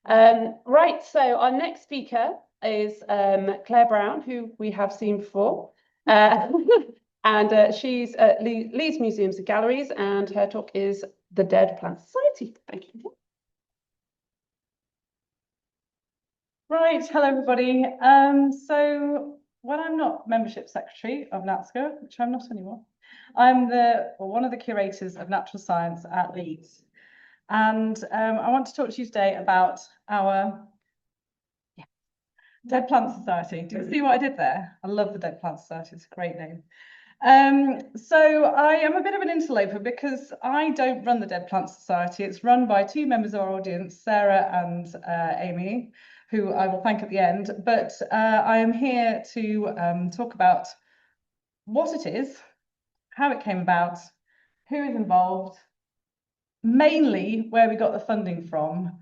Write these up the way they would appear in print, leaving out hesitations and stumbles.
Right, so our next speaker is Clare Brown, who we have seen before. And she's at Leeds Museums and Galleries, and her talk is The Dead Plant Society. Thank you. Right, hello everybody. So when I'm not membership secretary of NatSCA, which I'm not anymore, I'm one of the curators of natural science at Leeds. And I want to talk to you today about our Dead Plant Society. Do you see what I did there? I love the Dead Plant Society, it's a great name. So I am a bit of an interloper because I don't run the Dead Plant Society. It's run by two members of our audience, Sarah and Amy, who I will thank at the end. But I am here to talk about what it is, how it came about, who is involved, mainly where we got the funding from,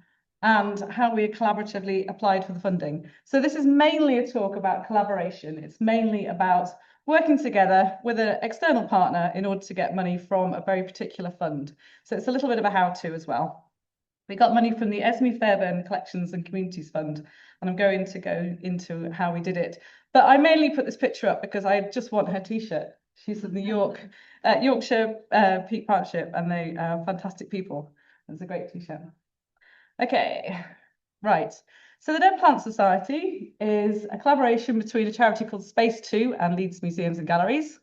and how we collaboratively applied for the funding. So this is mainly a talk about collaboration. It's mainly about working together with an external partner in order to get money from a very particular fund. So it's a little bit of a how-to as well. We got money from the Esme Fairbairn Collections and Communities Fund, and I'm going to go into how we did it. But I mainly put this picture up because I just want her T-shirt. She's in the Yorkshire Peak Partnership, and they are fantastic people. It's a great T-shirt. Okay, right. So the Dead Plant Society is a collaboration between a charity called Space 2 and Leeds Museums and Galleries.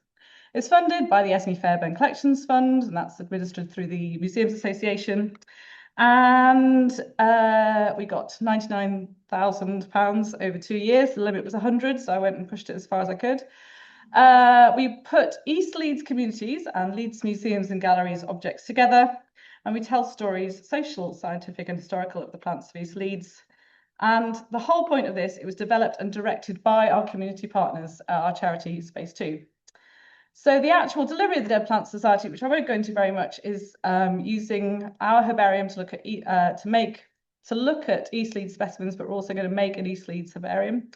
It's funded by the Esme Fairbairn Collections Fund, and that's administered through the Museums Association. And we got £99,000 over 2 years. The limit was 100, so I went and pushed it as far as I could. We put East Leeds communities and Leeds Museums and Galleries objects together, and we tell stories, social, scientific and historical, of the plants of East Leeds. And the whole point of this, it was developed and directed by our community partners, our charity Space 2. So the actual delivery of the Dead Plant Society, which I won't go into very much, is using our herbarium to look at East Leeds specimens, but we're also going to make an East Leeds herbarium.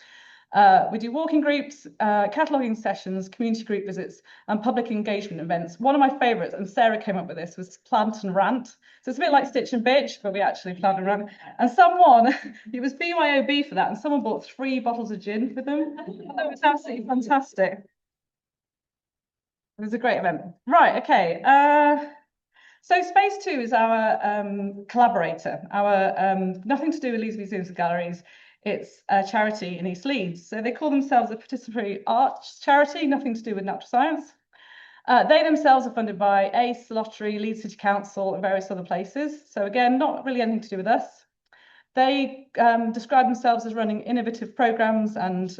We do walking groups, cataloguing sessions, community group visits, and public engagement events. One of my favourites, and Sarah came up with this, was plant and rant. So it's a bit like Stitch and Bitch, but we actually plant and rant. And someone, it was BYOB for that, and someone bought 3 bottles of gin for them. It was absolutely fantastic. It was a great event. Right, okay. So Space 2 is our collaborator, our nothing to do with Leeds Museums and Galleries. It's a charity in East Leeds. So they call themselves a participatory arts charity, nothing to do with natural science. They themselves are funded by ACE, Lottery, Leeds City Council, and various other places. So again, not really anything to do with us. They describe themselves as running innovative programs and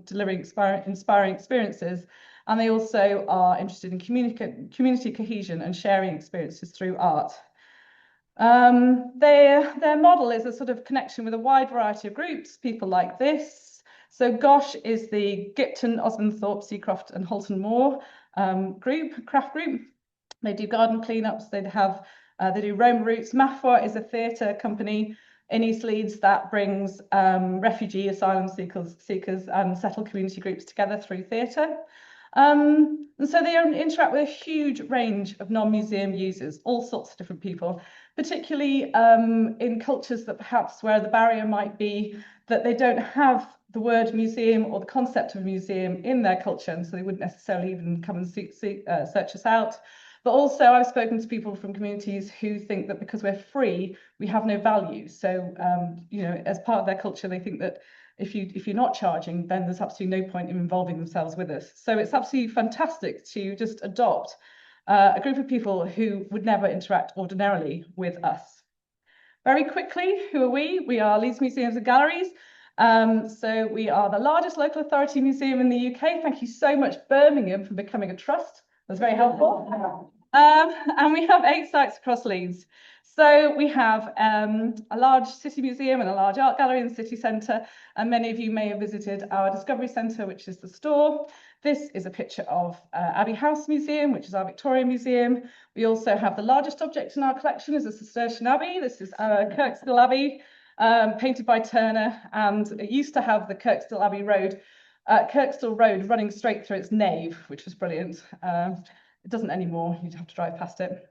delivering inspiring experiences. And they also are interested in community cohesion and sharing experiences through art. Their model is a sort of connection with a wide variety of groups, people like this. So GOSH is the Gipton, Osmondthorpe, Seacroft and Holton Moor craft group. They do garden cleanups, they do Rome Roots. Mafwa is a theatre company in East Leeds that brings refugee asylum seekers and settled community groups together through theatre. And so they interact with a huge range of non-museum users, all sorts of different people, particularly in cultures that perhaps where the barrier might be that they don't have the word museum or the concept of museum in their culture, and so they wouldn't necessarily even come and search us out. But also I've spoken to people from communities who think that because we're free, we have no value. So, you know, as part of their culture, they think that if you're not charging, then there's absolutely no point in involving themselves with us. So it's absolutely fantastic to just adopt a group of people who would never interact ordinarily with us. Very quickly, who are we? We are Leeds Museums and Galleries. So we are the largest local authority museum in the UK. Thank you so much, Birmingham, for becoming a trust. That's very helpful. And we have 8 sites across Leeds. So we have a large city museum and a large art gallery in the city centre, and many of you may have visited our Discovery Centre, which is the store. This is a picture of Abbey House Museum, which is our Victorian museum. We also have the largest object in our collection is a Cistercian Abbey. This is Kirkstall Abbey, painted by Turner, and it used to have the Kirkstall Road running straight through its nave, which was brilliant. It doesn't anymore, you'd have to drive past it.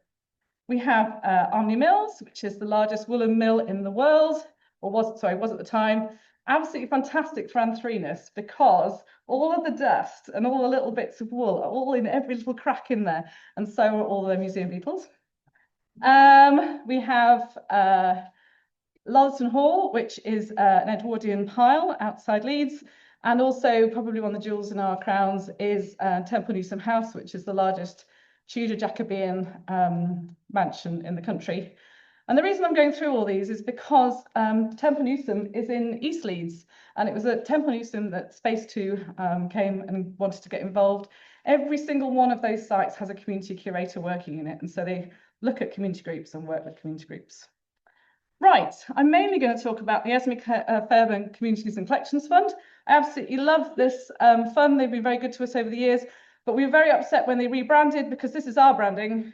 We have Omni Mills, which is the largest woolen mill in the world. was at the time. Absolutely fantastic for anthrenus because all of the dust and all the little bits of wool are all in every little crack in there, and so are all the museum beetles. We have Lollerton Hall, which is an Edwardian pile outside Leeds, and also probably one of the jewels in our crowns is Temple Newsome House, which is the largest Tudor Jacobean mansion in the country. And the reason I'm going through all these is because Temple Newsome is in East Leeds, and it was at Temple Newsome that Space2 came and wanted to get involved. Every single one of those sites has a community curator working in it, and so they look at community groups and work with community groups. Right, I'm mainly going to talk about the Esme Fairbairn Communities and Collections Fund. I absolutely love this fund. They've been very good to us over the years, but we were very upset when they rebranded because this is our branding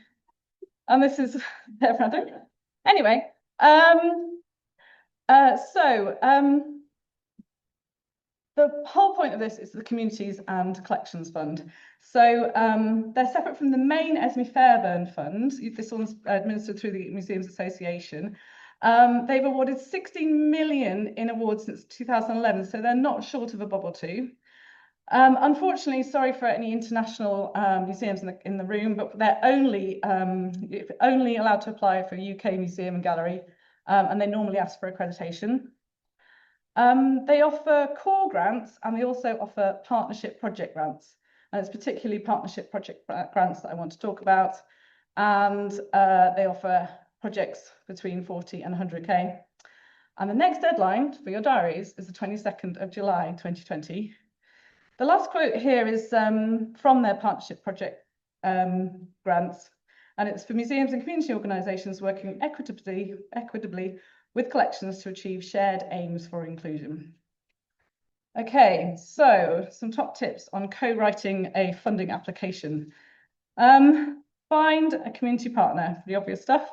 and this is their branding. Anyway, the whole point of this is the Communities and Collections Fund. So they're separate from the main Esme Fairbairn Fund. This one's administered through the Museums Association. They've awarded 16 million in awards since 2011, so they're not short of a bob or two. Unfortunately, sorry for any international museums in the room, but they're only allowed to apply for UK Museum and Gallery, and they normally ask for accreditation. They offer core grants, and they also offer partnership project grants. And it's particularly partnership project grants that I want to talk about. And they offer projects between 40 and 100k. And the next deadline for your diaries is the 22nd of July, 2020. The last quote here is from their partnership project grants, and it's for museums and community organisations working equitably with collections to achieve shared aims for inclusion. Okay, so some top tips on co-writing a funding application. Find a community partner, the obvious stuff.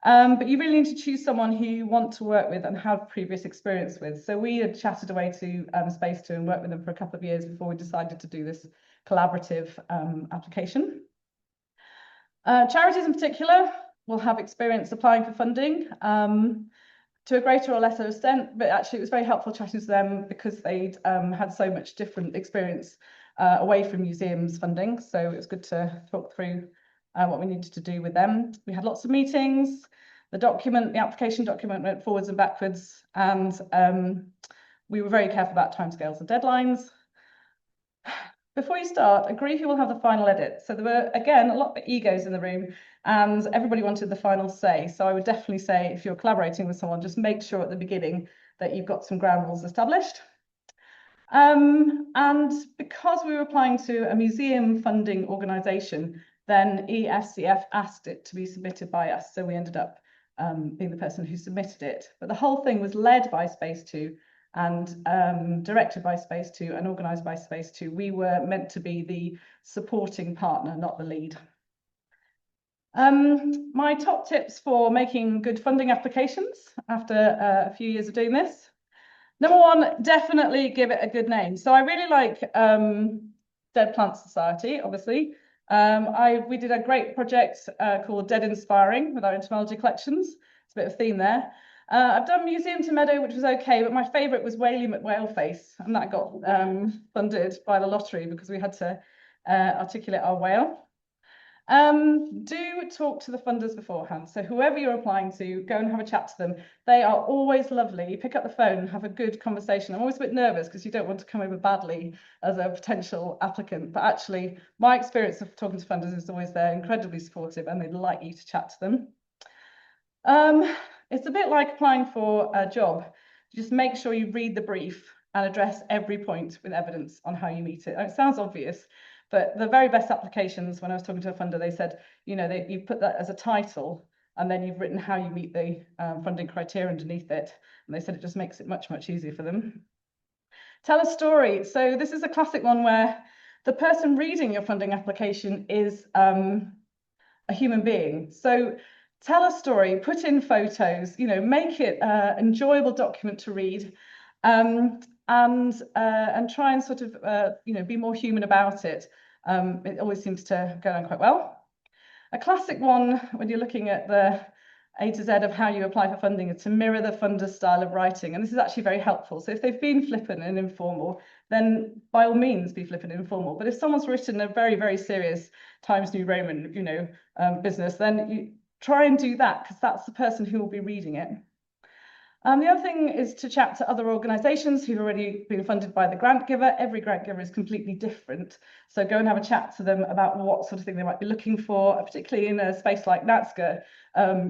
But you really need to choose someone who you want to work with and have previous experience with. So we had chatted away to Space2 and worked with them for a couple of years before we decided to do this collaborative application. Charities in particular will have experience applying for funding to a greater or lesser extent, but actually it was very helpful chatting to them because they'd had so much different experience away from museums funding. So it was good to talk through what we needed to do with them. We had lots of meetings. The application document went forwards and backwards, and we were very careful about timescales and deadlines. Before you start, agree who will have the final edit. So there were, again, a lot of egos in the room, and everybody wanted the final say. So I would definitely say, if you're collaborating with someone, just make sure at the beginning that you've got some ground rules established. And because we were applying to a museum funding organisation, then EFCF asked it to be submitted by us. So we ended up being the person who submitted it. But the whole thing was led by Space2 and directed by Space2 and organised by Space2. We were meant to be the supporting partner, not the lead. My top tips for making good funding applications after a few years of doing this. Number one, definitely give it a good name. So I really like Dead Plant Society, obviously. We did a great project called Dead Inspiring with our entomology collections. It's a bit of a theme there. I've done Museum to Meadow, which was okay, but my favourite was Whaley McWhaleface, and that got funded by the lottery because we had to articulate our whale. Do talk to the funders beforehand. So whoever you're applying to, go and have a chat to them. They are always lovely. You pick up the phone and have a good conversation. I'm always a bit nervous because you don't want to come over badly as a potential applicant. But actually, my experience of talking to funders is always they're incredibly supportive and they'd like you to chat to them. It's a bit like applying for a job. Just make sure you read the brief and address every point with evidence on how you meet it. And it sounds obvious, but the very best applications, when I was talking to a funder, they said, you know, you put that as a title and then you've written how you meet the funding criteria underneath it. And they said it just makes it much, much easier for them. Tell a story. So this is a classic one where the person reading your funding application is a human being. So tell a story, put in photos, you know, make it an enjoyable document to read. And try and sort of, you know, be more human about it. It always seems to go down quite well. A classic one when you're looking at the A to Z of how you apply for funding is to mirror the funder's style of writing. And this is actually very helpful. So if they've been flippant and informal, then by all means be flippant and informal. But if someone's written a very, very serious Times New Roman, business, then you try and do that, because that's the person who will be reading it. The other thing is to chat to other organisations who've already been funded by the grant giver. Every grant giver is completely different. So go and have a chat to them about what sort of thing they might be looking for, particularly in a space like NATSCA.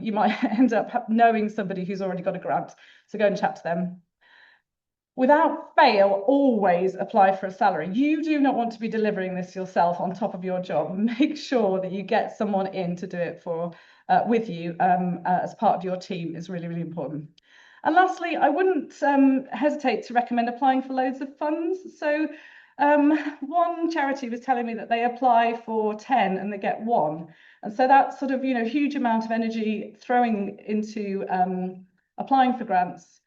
You might end up knowing somebody who's already got a grant. So go and chat to them. Without fail, always apply for a salary. You do not want to be delivering this yourself on top of your job. Make sure that you get someone in to do it with you as part of your team is really, really important. And lastly, I wouldn't hesitate to recommend applying for loads of funds. So one charity was telling me that they apply for 10 and they get 1. And so that sort of, huge amount of energy throwing into applying for grants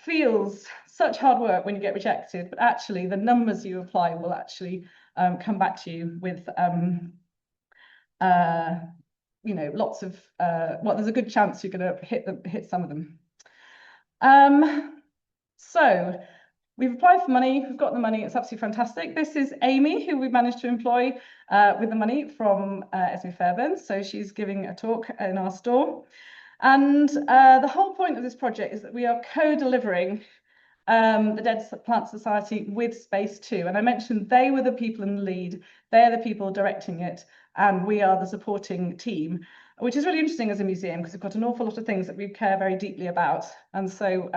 feels such hard work when you get rejected, but actually the numbers you apply will actually come back to you with lots of there's a good chance you're going to hit some of them. So we've applied for money, we've got the money, it's absolutely fantastic. This is Amy, who we managed to employ with the money from Esme Fairbairn. So she's giving a talk in our store. And the whole point of this project is that we are co-delivering the Dead Plant Society with Space 2. And I mentioned they were the people in the lead, they're the people directing it, and we are the supporting team, which is really interesting as a museum because we've got an awful lot of things that we care very deeply about. And so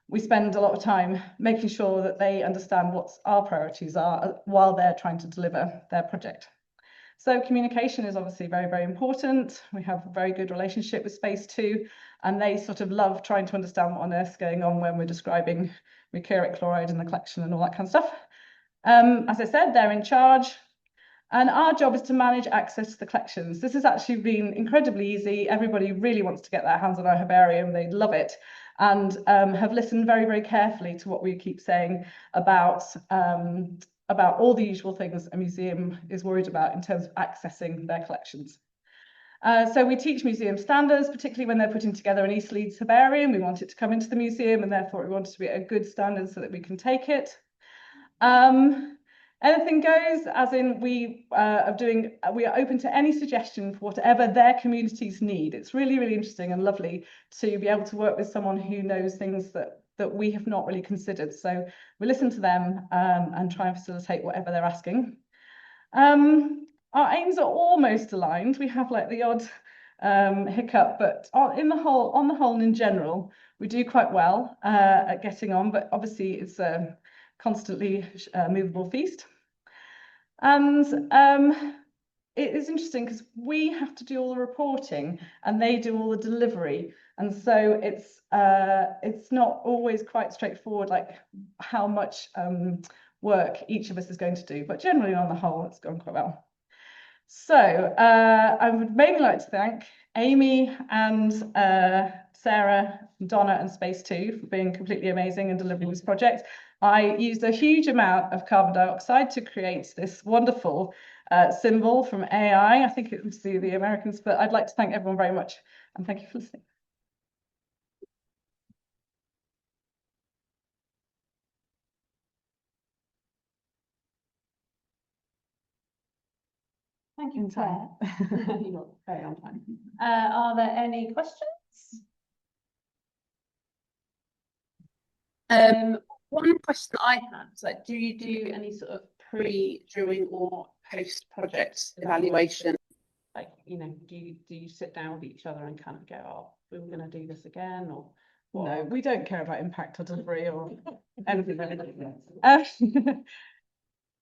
we spend a lot of time making sure that they understand what our priorities are while they're trying to deliver their project. So communication is obviously very, very important. We have a very good relationship with Space 2, and they sort of love trying to understand what on earth's going on when we're describing mercuric chloride in the collection and all that kind of stuff. As I said, they're in charge. And our job is to manage access to the collections. This has actually been incredibly easy. Everybody really wants to get their hands on our herbarium. They love it, and have listened very, very carefully to what we keep saying about all the usual things a museum is worried about in terms of accessing their collections. So we teach museum standards, particularly when they're putting together an East Leeds herbarium. We want it to come into the museum, and therefore we want it to be a good standard so that we can take it. Anything goes, as in we are open to any suggestion for whatever their communities need. It's really, really interesting and lovely to be able to work with someone who knows things that we have not really considered. So we listen to them and try and facilitate whatever they're asking. Our aims are almost aligned. We have like the odd hiccup, but on the whole and in general, we do quite well at getting on, but obviously it's a constantly movable feast. And it is interesting because we have to do all the reporting and they do all the delivery. And so it's not always quite straightforward, like how much work each of us is going to do, but generally on the whole, it's gone quite well. So I would mainly like to thank Amy and Sarah, Donna and Space 2 for being completely amazing and delivering this project. I used a huge amount of carbon dioxide to create this wonderful symbol from AI. I think it was the Americans, but I'd like to thank everyone very much and thank you for listening. Thank you, Claire. You got very on time. Are there any questions? One question I had was like, do you do any sort of pre, during, or post-project evaluation? Like, do you sit down with each other and kind of go, oh, we were going to do this again, or what? No, we don't care about impact or delivery or anything.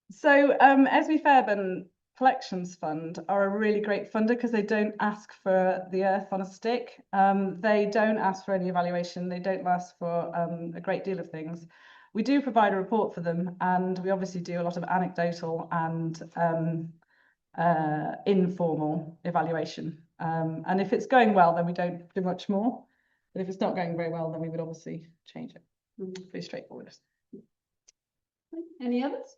So Esme Fairbairn Collections Fund are a really great funder because they don't ask for the earth on a stick. They don't ask for any evaluation. They don't ask for a great deal of things. We do provide a report for them, and we obviously do a lot of anecdotal and informal evaluation. And if it's going well, then we don't do much more. But if it's not going very well, then we would obviously change it. Pretty straightforward. Any others?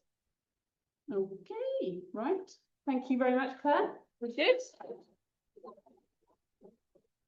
Okay, right. Thank you very much, Claire. Richard.